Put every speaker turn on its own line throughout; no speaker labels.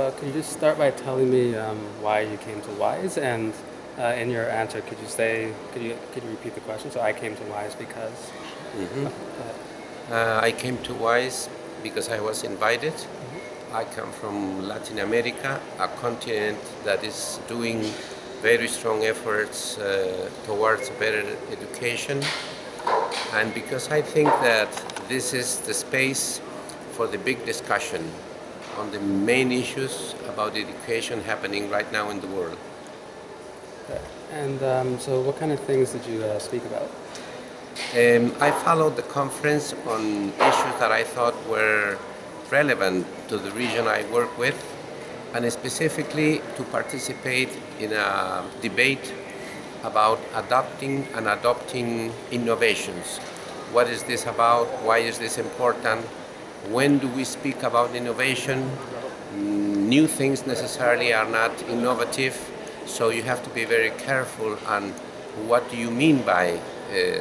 Could you just start by telling me why you came to WISE, and in your answer, could you repeat the question? So I came to WISE because.
Mhm.
Oh, go ahead.
I came to WISE because I was invited. I come from Latin America, a continent that is doing very strong efforts towards better education, and because I think that this is the space for the big discussion on the main issues about education happening right now in the world.
Okay. And so, what kind of things did you speak about?
I followed the conference on issues that I thought were relevant to the region I work with, and specifically to participate in a debate about adopting and adopting innovations. What is this about? Why is this important? When do we speak about innovation? New things necessarily are not innovative, so you have to be very careful on what do you mean by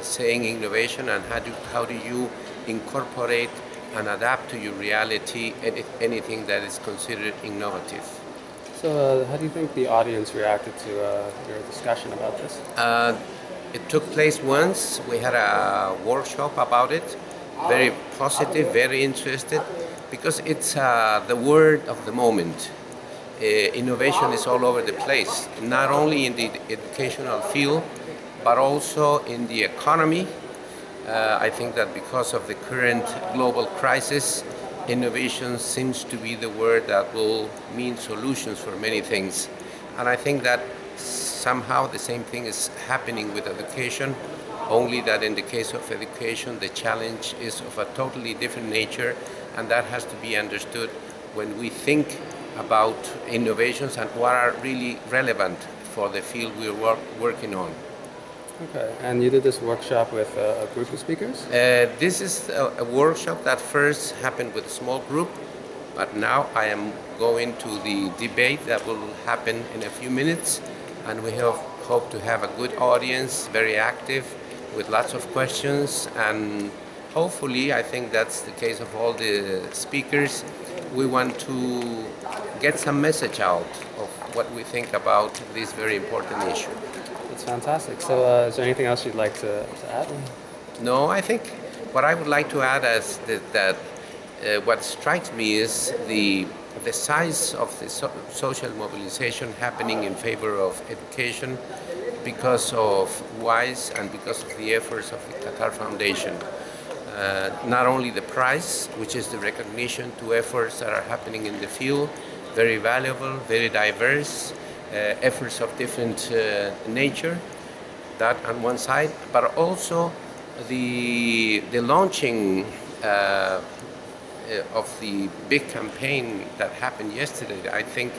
saying innovation, and how do you incorporate and adapt to your reality anything that is considered innovative.
So, how do you think the audience reacted to your discussion about this?
It took place once. We had a workshop about it. Very positive, very interested, because it's the word of the moment. Innovation is all over the place, not only in the educational field, but also in the economy. I think that because of the current global crisis, innovation seems to be the word that will mean solutions for many things. And I think that somehow the same thing is happening with education, only that in the case of education, the challenge is of a totally different nature, and that has to be understood when we think about innovations and what are really relevant for the field we're working on.
Okay. And you did this workshop with a group of speakers?
This is a workshop that first happened with a small group, but now I am going to the debate that will happen in a few minutes, and we hope to have a good audience, very active, with lots of questions, and hopefully, I think that's the case of all the speakers, we want to get some message out of what we think about this very important issue.
That's fantastic. So, is there anything else you'd like to add?
No, I think what I would like to add is that what strikes me is the size of the social mobilization happening in favor of education because of WISE and because of the efforts of the Qatar Foundation. Not only the prize, which is the recognition to efforts that are happening in the field, very valuable, very diverse, efforts of different nature, that on one side, but also the launching of the big campaign that happened yesterday. I think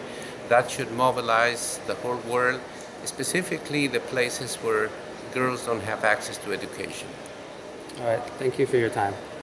that should mobilize the whole world, specifically the places where girls don't have access to education.
All right. Thank you for your time.